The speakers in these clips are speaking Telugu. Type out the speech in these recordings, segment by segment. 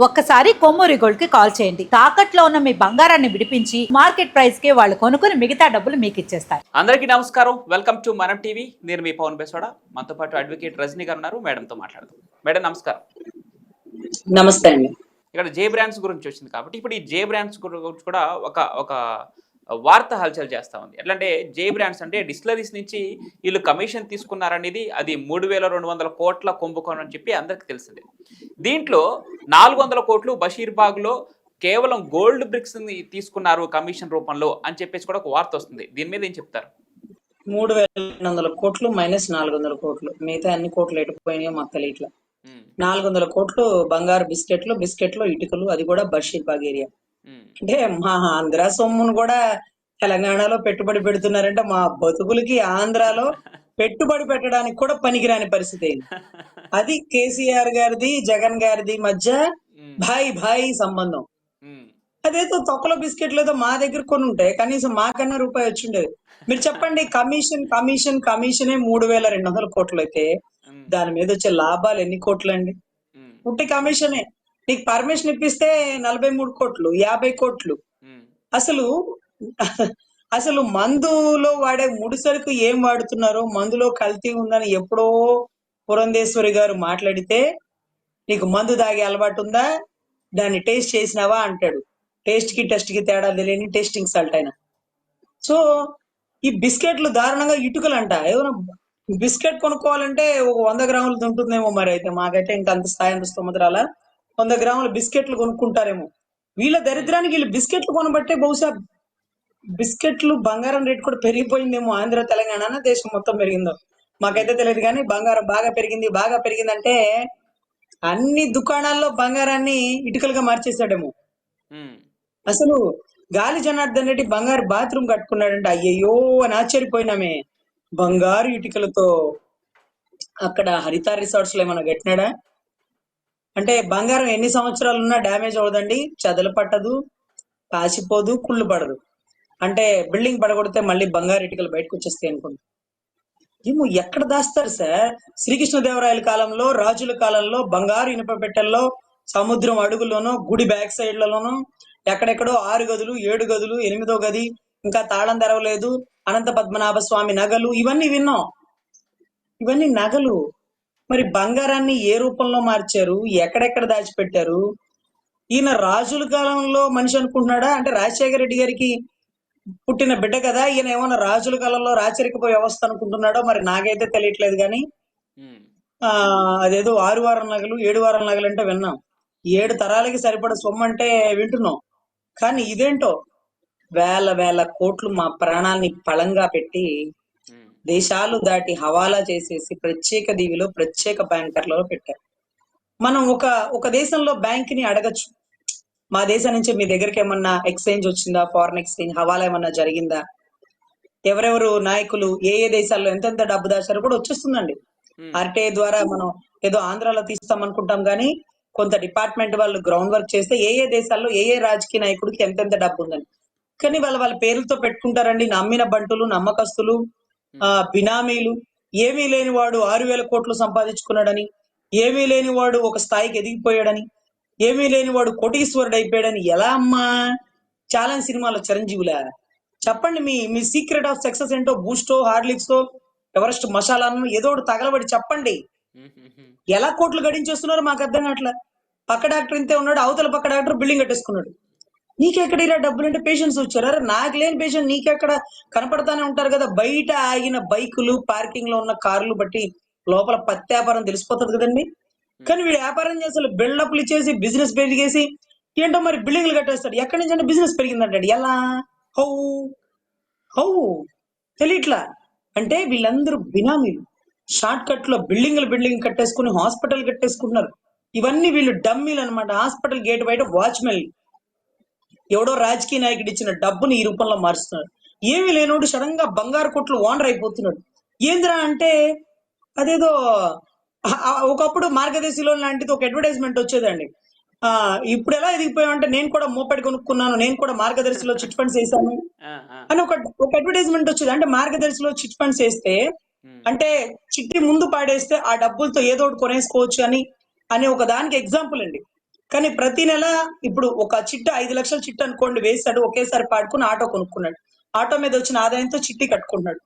ఒక్కసారి కొమ్మూరి గోల్డ్ కి కాల్ చేయండి. తాకట్లో ఉన్న మీ బంగారాన్ని విడిపించి మార్కెట్ ప్రైస్ కి వాళ్ళు కొనుక్కుని మిగతా డబ్బులు మీకు ఇచ్చేస్తారు. అందరికీ నమస్కారం. వెల్కమ్ టు మనం టీవీ. నేను మీ పవన్ బెసోడా. మనతో పాటు అడ్వకేట్ రజనీ గారు ఉన్నారు. మేడంతో మాట్లాడదాం. మేడం నమస్కారం. నమస్తే అండి. ఇక్కడ జే బ్రాండ్స్ గురించి వచ్చింది కాబట్టి ఇప్పుడు ఈ జే బ్రాండ్స్ గురించి కూడా ఒక వార్త హల్చల్ చేస్తా ఉంది. ఎట్లంటే జే బ్రాండ్స్ అంటే డిస్టిలరీస్ నుంచి వీళ్ళు కమిషన్ తీసుకున్నారనేది అది 3,200 కోట్ల కుంభకోణం అని చెప్పి అందరికి తెలిసిందే. దీంట్లో 400 కోట్లు బషీర్బాగ్లో కేవలం గోల్డ్ బ్రిక్స్ ని తీసుకున్నారు కమిషన్ రూపంలో అని చెప్పేసి కూడా ఒక వార్త వస్తుంది. దీని మీద ఏం చెప్తారు? 3,200 కోట్లు మైనస్ 400 కోట్లు, మిగతా అన్ని కోట్లు ఎటుపోయినాయో మాకు తెలియట్లా. 400 కోట్లు బంగారు బిస్కెట్లు ఇటుకలు, అది కూడా బషీర్బాగ్ ఏరియా. అంటే మా ఆంధ్ర సొమ్మును కూడా తెలంగాణలో పెట్టుబడి పెడుతున్నారంటే మా బతుకులకి ఆంధ్రాలో పెట్టుబడి పెట్టడానికి కూడా పనికిరాని పరిస్థితి అయింది. అది కేసీఆర్ గారిది జగన్ గారిది మధ్య భాయ్ సంబంధం. అదేదో తొక్కలో బిస్కెట్లు ఏదో మా దగ్గర కొన్ని ఉంటాయి, కనీసం మాకన్నా రూపాయి వచ్చిండేది. మీరు చెప్పండి, కమిషనే 3,200 కోట్లు అయితే దాని మీద వచ్చే లాభాలు ఎన్ని కోట్లు అండి? పుట్టి కమిషనే. నీకు పర్మిషన్ ఇప్పిస్తే 43 కోట్లు, 50 కోట్లు. అసలు మందులో వాడే ముడి సరుకు ఏం వాడుతున్నారో, మందులో కల్తీ ఉందని ఎప్పుడో పురంధేశ్వరి గారు మాట్లాడితే, నీకు మందు తాగే అలవాటు ఉందా, దాన్ని టేస్ట్ చేసినావా అంటాడు. టేస్ట్ కి తేడా తెలియని టేస్టింగ్ సాల్ట్ అయినా. సో ఈ బిస్కెట్లు దారుణంగా ఇటుకలు అంట. ఏదైనా బిస్కెట్ కొనుక్కోవాలంటే ఒక 100 గ్రాములు ఉంటుందేమో. మరి అయితే మాకైతే ఇంకా అంత స్థాయి స్తోమతరాల 100 గ్రాముల బిస్కెట్లు కొనుక్కుంటారేమో. వీళ్ళ దరిద్రానికి వీళ్ళు బిస్కెట్లు కొనబట్టే బహుశా బిస్కెట్లు బంగారం రేట్ కూడా పెరిగిపోయిందేమో. ఆంధ్ర తెలంగాణ దేశం మొత్తం పెరిగిందో మాకైతే తెలియదు, కానీ బంగారం బాగా పెరిగిందంటే అన్ని దుకాణాల్లో బంగారాన్ని ఇటుకలుగా మార్చేశాడేమో. అసలు గాలి జనార్దన్ రెడ్డి బంగారు బాత్రూమ్ కట్టుకున్నాడంటే అయ్యయ్యో అని ఆశ్చర్యపోయినామే. బంగారు ఇటుకలతో అక్కడ హరిత రిసార్ట్స్ లో ఏమన్నా కట్టినాడా? అంటే బంగారం ఎన్ని సంవత్సరాలు ఉన్నా డ్యామేజ్ అవదండి, చదలు పట్టదు, కాసిపోదు, కుళ్ళు పడదు. అంటే బిల్డింగ్ పడగొడితే మళ్ళీ బంగారు ఇటుకలు బయటకు వచ్చేస్తాయి అనుకుంటా. ఏమో ఎక్కడ దాస్తారు సార్? శ్రీకృష్ణదేవరాయల కాలంలో, రాజుల కాలంలో బంగారు ఇనుప పెట్టెల్లో, సముద్రం అడుగులోనో, గుడి బ్యాక్ సైడ్లలోనో, ఎక్కడెక్కడో 6 గదులు, 7 గదులు, 8వ గది, ఇంకా తాళం తెరవలేదు, అనంత పద్మనాభ స్వామి నగలు, ఇవన్నీ విన్నాం. ఇవన్నీ నగలు. మరి బంగారాన్ని ఏ రూపంలో మార్చారు, ఎక్కడెక్కడ దాచిపెట్టారు? ఈయన రాజుల కాలంలో మనిషి అనుకుంటున్నాడా? అంటే రాజశేఖర రెడ్డి గారికి పుట్టిన బిడ్డ కదా ఈయన, ఏమన్నా రాజుల కాలంలో రాచరికపు వ్యవస్థ అనుకుంటున్నాడో మరి నాకైతే తెలియట్లేదు. కానీ అదేదో 6 వారం నగలు 7 వారం నగలు అంటే విన్నాం. 7 తరాలకి సరిపడ సొమ్ము అంటే వింటున్నాం. కానీ ఇదేంటో వేల కోట్లు మా ప్రాణాలని పళంగా పెట్టి దేశాలు దాటి హవాలా చేసేసి ప్రత్యేక దీవిలో ప్రత్యేక బ్యాంకర్లలో పెట్టారు. మనం ఒక దేశంలో బ్యాంక్ ని అడగచ్చు, మా దేశం నుంచి మీ దగ్గరికి ఏమన్నా ఎక్స్చేంజ్ వచ్చిందా, ఫారెన్ ఎక్స్చేంజ్ హవాలా ఏమన్నా జరిగిందా, ఎవరెవరు నాయకులు ఏ దేశాల్లో ఎంతెంత డబ్బు దాచారో కూడా వచ్చేస్తుందండి. ఆర్టీఐ ద్వారా మనం ఏదో ఆంధ్రాలో తీస్తాం అనుకుంటాం, కానీ కొంత డిపార్ట్మెంట్ వాళ్ళు గ్రౌండ్ వర్క్ చేస్తే ఏ దేశాల్లో ఏ రాజకీయ నాయకుడికి ఎంతెంత డబ్బు ఉందని. కానీ వాళ్ళ పేర్లతో పెట్టుకుంటారండి. నమ్మిన బంటులు, నమ్మకస్తులు, బినామీలు. ఏమీ లేని వాడు 6,000 కోట్లు సంపాదించుకున్నాడని, ఏమీ లేని వాడు ఒక స్థాయికి ఎదిగిపోయాడని, ఏమీ లేని వాడు కోటీశ్వరుడు అయిపోయాడని ఎలా అమ్మా? ఛాలెంజ్ సినిమాలో చిరంజీవులా? చెప్పండి మీ సీక్రెట్ ఆఫ్ సక్సెస్ ఏంటో. బూస్టో, హార్లిక్స్తో, ఎవరెస్ట్ మసాలాను ఏదో ఒకటి తగలబడి చెప్పండి. ఎలా కోట్లు గడించేస్తున్నారో మాకు అర్థం కావట్లా. పక్క డాక్టర్ ఇంతే ఉన్నాడు, అవతల పక్క డాక్టర్ బిల్డింగ్ కట్టేసుకున్నాడు. నీకెక్కడ ఇలా డబ్బులు అంటే పేషెంట్స్ వచ్చారు. అరే నాకు లేని పేషెంట్ నీకెక్కడ కనపడతానే ఉంటారు కదా. బయట ఆగిన బైకులు, పార్కింగ్ లో ఉన్న కార్లు బట్టి లోపల పత్తి వ్యాపారం తెలిసిపోతుంది కదండి. కానీ వీడు వ్యాపారం చేసి బిల్డప్లు ఇచ్చేసి బిజినెస్ పెరిగేసి ఏంటో మరి బిల్డింగ్లు కట్టేస్తాడు. ఎక్కడి నుంచి అంటే బిజినెస్ పెరిగిందంటాడు. ఎలా? హౌ తెలియట్లా. అంటే వీళ్ళందరూ బినామీలు. షార్ట్ కట్ లో బిల్డింగ్ కట్టేసుకుని హాస్పిటల్ కట్టేసుకుంటున్నారు. ఇవన్నీ వీళ్ళు డమ్మీలు అనమాట. హాస్పిటల్ గేట్ బయట వాచ్మెన్. ఎవడో రాజకీయ నాయకుడు ఇచ్చిన డబ్బుని ఈ రూపంలో మారుస్తున్నాడు. ఏమీ లేనోడు సడన్ గా బంగారు కొట్లు ఓనర్ అయిపోతున్నాడు. ఏంద్రా అంటే అదేదో ఒకప్పుడు మార్గదర్శిలో లాంటిది ఒక అడ్వర్టైజ్మెంట్ వచ్చేదండి. ఇప్పుడు ఎలా ఎదిగిపోయామంటే నేను కూడా మోపెడ్ కొనుక్కున్నాను, నేను కూడా మార్గదర్శిలో చిట్ ఫండ్స్ వేసాను అని ఒక అడ్వర్టైజ్మెంట్ వచ్చేది. అంటే మార్గదర్శిలో చిట్ ఫండ్స్ వేస్తే అంటే చిట్టి ముందు పాడేస్తే ఆ డబ్బులతో ఏదో ఒకటి కొనేసుకోవచ్చు అని ఒక దానికి ఎగ్జాంపుల్ అండి. కానీ ప్రతి నెల ఇప్పుడు ఒక చిట్ట 5 లక్షల చిట్ట అనుకోండి వేసాడు, ఒకేసారి పాడుకుని ఆటో కొనుక్కున్నాడు. ఆటో మీద వచ్చిన ఆదాయంతో చిట్టి కట్టుకుంటున్నాడు.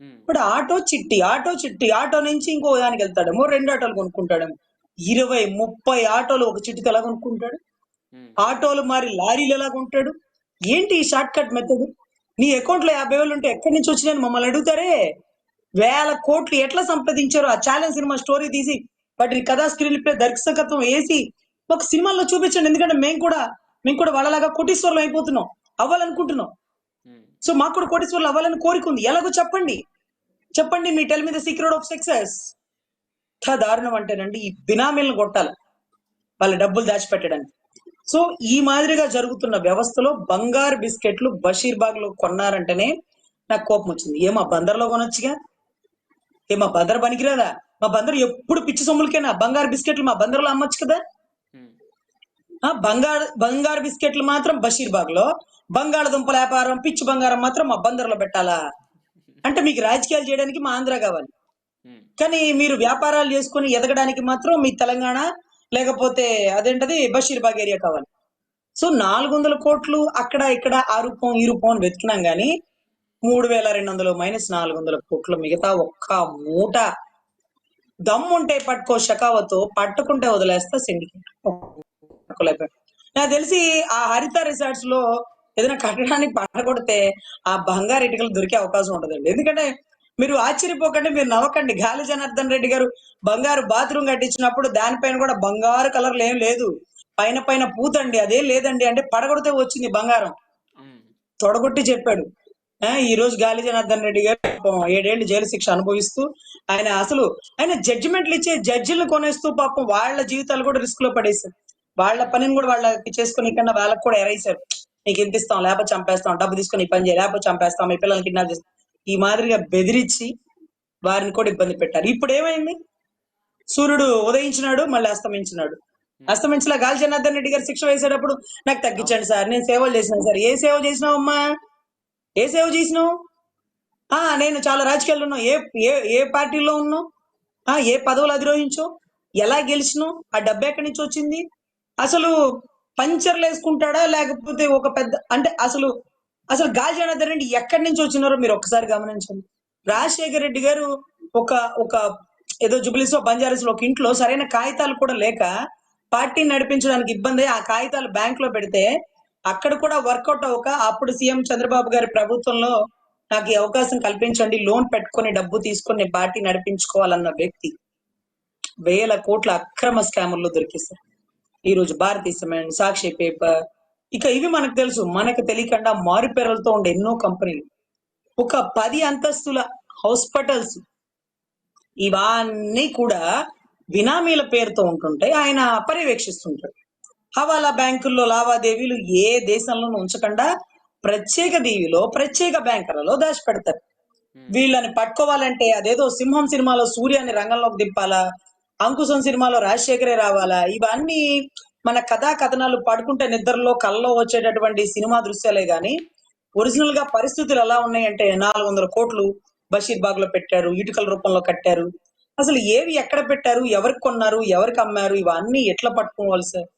ఉమ్, ఇప్పుడు ఆటో చిట్టి, ఆటో చిట్టి, ఆటో నుంచి ఇంకో దానికి వెళ్తాడేమో, 2 ఆటోలు కొనుక్కుంటాడేమో. 20-30 ఆటోలు ఒక చిట్టికి ఎలా కొనుక్కుంటాడు? ఉమ్, ఆటోలు మారి లారీలు ఎలా కొంటాడు? ఏంటి ఈ షార్ట్ కట్ మెథడ్? నీ అకౌంట్ లో 50,000 ఉంటే ఎక్కడి నుంచి వచ్చినాయని మమ్మల్ని అడుగుతారే. వేల కోట్లు ఎట్లా సంపాదించారు? ఆ ఛాలెంజ్ సినిమా స్టోరీ తీసి వాటిని కథా స్క్రీన్ ప్లే దర్శకత్వం వేసి ఒక సినిమాలో చూపించండి. ఎందుకంటే మేము కూడా వాళ్ళలాగా కోటీశ్వరులు అయిపోతున్నాం, అవ్వాలనుకుంటున్నాం. ఉమ్, సో మాకు కూడా కోటీశ్వరులు అవ్వాలని కోరిక ఉంది. ఎలాగో చెప్పండి, చెప్పండి. Me tell me the secret of success. దారుణం అంటేనండి ఈ బినామీలను కొట్టాలి వాళ్ళ డబ్బులు దాచిపెట్టడానికి. సో ఈ మాదిరిగా జరుగుతున్న వ్యవస్థలో బంగారు బిస్కెట్లు బషీర్బాగ్ లో కొన్నారంటేనే నాకు కోపం వచ్చింది. ఏమా బందర్లో కొనొచ్చుగా? మా బందర్ పనికిరాదా? మా బందర్ ఎప్పుడు పిచ్చి సొమ్ములకేనా? బంగారు బిస్కెట్లు మా బందర్లో అమ్మొచ్చు కదా. ఉమ్. బంగారు బిస్కెట్లు మాత్రం బషీర్బాగ్ లో, బంగాళదుంపల వ్యాపారం పిచ్చి బంగారం మాత్రం మా బందర్లో పెట్టాలా? అంటే మీకు రాజకీయాలు చేయడానికి మా ఆంధ్ర కావాలి, ఉమ్, కానీ మీరు వ్యాపారాలు చేసుకుని ఎదగడానికి మాత్రం మీ తెలంగాణ లేకపోతే అదేంటది బషీర్బాగ్ ఏరియా కావాలి. సో 400 కోట్లు అక్కడ ఇక్కడ ఆ రూపం ఈ రూపం అని వెతికినాం గానీ 3,200 మైనస్ 400 కోట్లు మిగతా ఒక్క మూట దమ్ముంటే పట్టుకో షకావతో, పట్టుకుంటే వదిలేస్తా సిండికేట్. నాకు తెలిసి ఆ హరిత రిసార్ట్స్ లో ఏదైనా కట్టడానికి పడగొడితే ఆ బంగారు ఇటుకలు దొరికే అవకాశం ఉంటుందండి. ఎందుకంటే మీరు ఆశ్చర్యపోకండి, మీరు నవ్వకండి. గాలి జనార్దన్ రెడ్డి గారు బంగారు బాత్రూమ్ కట్టించినప్పుడు దానిపైన కూడా బంగారు కలర్లు ఏం లేదు, పైన పైన పూతండి, అదేం లేదండి. అంటే పడగొడితే వచ్చింది బంగారం. ఉమ్, తొడగొట్టి చెప్పాడు. ఈ రోజు గాలి జనార్దన్ రెడ్డి గారు 7 ఏళ్ళు జైలు శిక్ష అనుభవిస్తూ ఆయన జడ్జిమెంట్లు ఇచ్చే జడ్జిలను కొనేస్తూ పాపం వాళ్ళ జీవితాలు కూడా రిస్క్ లో పడేశారు. వాళ్ళ పనిని కూడా వాళ్ళకి చేసుకుని కన్నా వాళ్ళకి కూడా ఎరైశారు. నీకు ఎంత ఇస్తాం, లేకపోతే చంపేస్తాం, డబ్బు తీసుకొని ఈ పని చేయ, లేకపోతే చంపేస్తాం, మీ పిల్లల్ని కిడ్నాప్ చేస్తాం, ఈ మాదిరిగా బెదిరించి వారిని కూడా ఇబ్బంది పెట్టారు. ఇప్పుడు ఏమైంది? సూర్యుడు ఉదయించినాడు, మళ్ళీ అస్తమించినాడు. ఉమ్. అస్తమించలా గాలి జనార్దన్ రెడ్డి గారు శిక్ష వేసేటప్పుడు నాకు తగ్గించండి సార్, నేను సేవలు చేసినాను సార్. ఏ సేవ చేసినావు అమ్మా? ఏ సేవ చేసినావు? నేను చాలా రాజకీయాల్లో ఉన్నావు. ఏ ఏ ఏ పార్టీలో ఉన్నావు? ఏ పదవులు అధిరోహించో, ఎలా గెలిచినావు? ఆ డబ్బు ఎక్కడి నుంచి వచ్చింది? అసలు పంచర్లు వేసుకుంటాడా లేకపోతే ఒక పెద్ద అంటే అసలు అసలు గాలి జనార్దన్ రెడ్డి ఎక్కడి నుంచి వచ్చినారో మీరు ఒక్కసారి గమనించండి. రాజశేఖర రెడ్డి గారు ఒక ఒక ఏదో జుబ్లీస్ బంజారాస్ లో ఒక ఇంట్లో సరైన కాగితాలు కూడా లేక పార్టీని నడిపించడానికి ఇబ్బంది, ఆ కాగితాలు బ్యాంక్ లో పెడితే అక్కడ కూడా వర్కౌట్ అవ్వక అప్పుడు సీఎం చంద్రబాబు గారి ప్రభుత్వంలో నాకు ఈ అవకాశం కల్పించండి, లోన్ పెట్టుకొని డబ్బు తీసుకొని పార్టీ నడిపించుకోవాలన్న వ్యక్తి వేల కోట్ల అక్రమ స్కాముల్లో దొరికేశారు. ఈ రోజు భారతీయ సిమెంట్, సాక్షి పేపర్, ఇక ఇవి మనకు తెలుసు. మనకు తెలియకుండా మారుపేరలతో ఉండే ఎన్నో కంపెనీలు, ఒక 10 అంతస్తుల హాస్పిటల్స్, ఇవన్నీ కూడా బినామీల పేరుతో ఉంటుంటే ఆయన పర్యవేక్షిస్తుంటాడు. హవాలా బ్యాంకుల్లో లావాదేవీలు ఏ దేశంలోనూ ఉంచకుండా ప్రత్యేక దీవిలో ప్రత్యేక బ్యాంకులలో దాచిపెడతారు. ఉమ్, వీళ్ళని పట్టుకోవాలంటే అదేదో సింహం సినిమాలో సూర్యాన్ని రంగంలోకి దింపాలా, అంకుశం సినిమాలో రాజశేఖరే రావాలా, ఇవన్నీ మన కథా కథనాలు పడుకుంటే నిద్రలో కళ్ళలో వచ్చేటటువంటి సినిమా దృశ్యాలే గాని ఒరిజినల్ గా పరిస్థితులు ఎలా ఉన్నాయంటే 400 కోట్లు బషీర్బాగ్ లో పెట్టారు, ఇటుకల రూపంలో కట్టారు. అసలు ఏవి ఎక్కడ పెట్టారు, ఎవరికి కొన్నారు, ఎవరికి అమ్మారు, ఇవన్నీ ఎట్లా పట్టుకోవాలి సార్?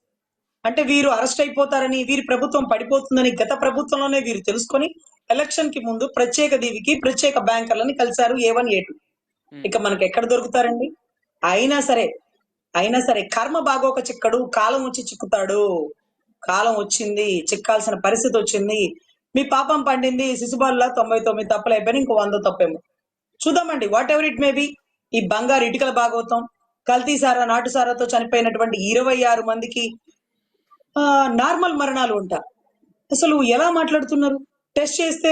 అంటే వీరు అరెస్ట్ అయిపోతారని, వీరి ప్రభుత్వం పడిపోతుందని గత ప్రభుత్వంలోనే వీరు తెలుసుకొని ఎలక్షన్ కి ముందు ప్రత్యేక దీవికి ప్రత్యేక బ్యాంకర్లని కలిశారు, A1 A2. ఉమ్. ఇక మనకి ఎక్కడ దొరుకుతారండి? అయినా సరే అయినా సరే కర్మ బాగోక చిక్కడు, కాలం వచ్చి చిక్కుతాడు. కాలం వచ్చింది, చిక్కాల్సిన పరిస్థితి వచ్చింది. మీ పాపం పండింది, శిశుబాలులా 99 తప్పులు అయిపోయినా ఇంకో 100 తప్పేమో చూద్దామండి. What ever it may be. ఈ బంగారు ఇటుకల భాగవతం, కల్తీ సారా, నాటు సారాతో చనిపోయినటువంటి 26 మందికి నార్మల్ మరణాలు ఉంటా. అసలు ఎలా మాట్లాడుతున్నారు? టెస్ట్ చేస్తే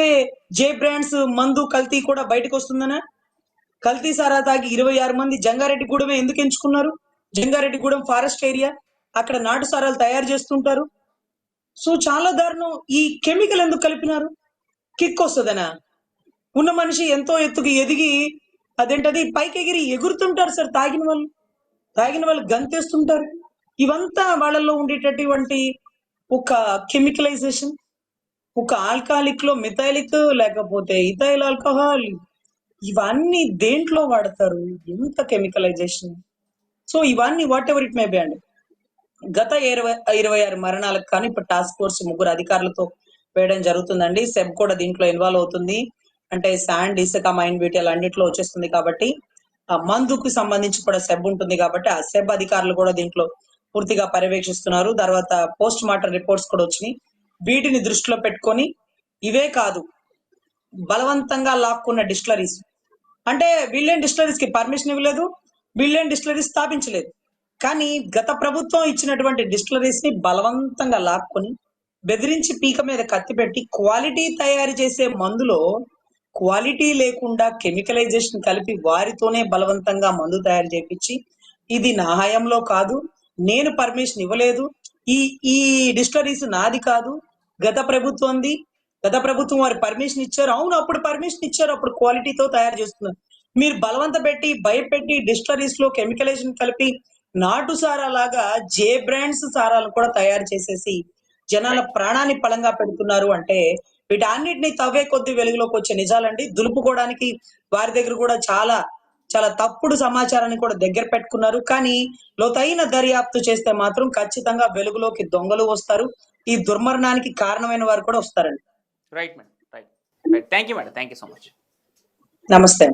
జే బ్రాండ్స్ మందు కల్తీ కూడా బయటకు వస్తుందనా? కల్తీ సారా తాగి 26 మంది జంగారెడ్డిగూడెమే ఎందుకు ఎంచుకున్నారు? జంగారెడ్డిగూడెం ఫారెస్ట్ ఏరియా, అక్కడ నాటు సారాలు తయారు చేస్తుంటారు. సో చాలా దారుణం. ఈ కెమికల్ ఎందుకు కలిపినారు? కిక్ వస్తుందనా? ఉన్న మనిషి ఎంతో ఎత్తుకు ఎదిగి అదేంటది పైకి ఎగిరి ఎగురుతుంటారు సార్. తాగిన వాళ్ళు గంతేస్తుంటారు. ఇవంతా వాళ్ళల్లో ఉండేటటువంటి ఒక కెమికలైజేషన్, ఒక ఆల్కహాలిక్ లో మిథైలిక్ లేకపోతే ఇథైల్ ఆల్కహాల్, ఇవన్నీ దేంట్లో వాడతారు? ఎంత కెమికలైజేషన్. సో ఇవన్నీ what ever it may be అండి. గత 26 మరణాలకు కానీ ఇప్పుడు టాస్క్ ఫోర్స్ 3 అధికారులతో వేయడం జరుగుతుందండి. సెబ్ కూడా దీంట్లో ఇన్వాల్వ్ అవుతుంది. అంటే శాండ్, ఇసుక, మైన్ వీటిల్ అన్నిట్లో వచ్చేస్తుంది కాబట్టి ఆ మందుకు సంబంధించి కూడా సెబ్ ఉంటుంది కాబట్టి ఆ సెబ్ అధికారులు కూడా దీంట్లో పూర్తిగా పర్యవేక్షిస్తున్నారు. తర్వాత పోస్ట్ మార్టం రిపోర్ట్స్ కూడా వచ్చినాయి. వీటిని దృష్టిలో పెట్టుకొని ఇవే కాదు, బలవంతంగా లాక్కున్న డిస్టిలరీస్, అంటే వీళ్ళేం డిస్టిలరీస్ కి పర్మిషన్ ఇవ్వలేదు, వీళ్ళేం డిస్టిలరీస్ స్థాపించలేదు. కానీ గత ప్రభుత్వం ఇచ్చినటువంటి డిస్టిలరీస్ ని బలవంతంగా లాక్కొని బెదిరించి పీక మీద కత్తి పెట్టి క్వాలిటీ తయారు చేసే మందులో క్వాలిటీ లేకుండా కెమికలైజేషన్ కలిపి వారితోనే బలవంతంగా మందు తయారు చేపించి ఇది నా హయాంలో కాదు, నేను పర్మిషన్ ఇవ్వలేదు, ఈ ఈ డిస్టిలరీస్ నాది కాదు, గత ప్రభుత్వంది, గత ప్రభుత్వం వారు పర్మిషన్ ఇచ్చారు, అవును అప్పుడు పర్మిషన్ ఇచ్చారు, అప్పుడు క్వాలిటీతో తయారు చేస్తున్నారు. మీరు బలవంత పెట్టి భయపెట్టి డిస్టిలరీస్ లో కెమికలైజేషన్ కలిపి నాటు సారా లాగా జే బ్రాండ్స్ సారాలు కూడా తయారు చేసేసి జనాల ప్రాణాన్ని పలంగా పెడుతున్నారు. అంటే వీటన్నిటిని తవ్వే కొద్ది వెలుగులోకి వచ్చే నిజాలండి. దులుపుకోవడానికి వారి దగ్గర కూడా చాలా చాలా తప్పుడు సమాచారాన్ని కూడా దగ్గర పెట్టుకున్నారు. కానీ లోతైన దర్యాప్తు చేస్తే మాత్రం ఖచ్చితంగా వెలుగులోకి దొంగలు వస్తారు, ఈ దుర్మరణానికి కారణమైన వారు కూడా వస్తారండి. Right madam, right right. Thank you madam, thank you so much. నమస్తే.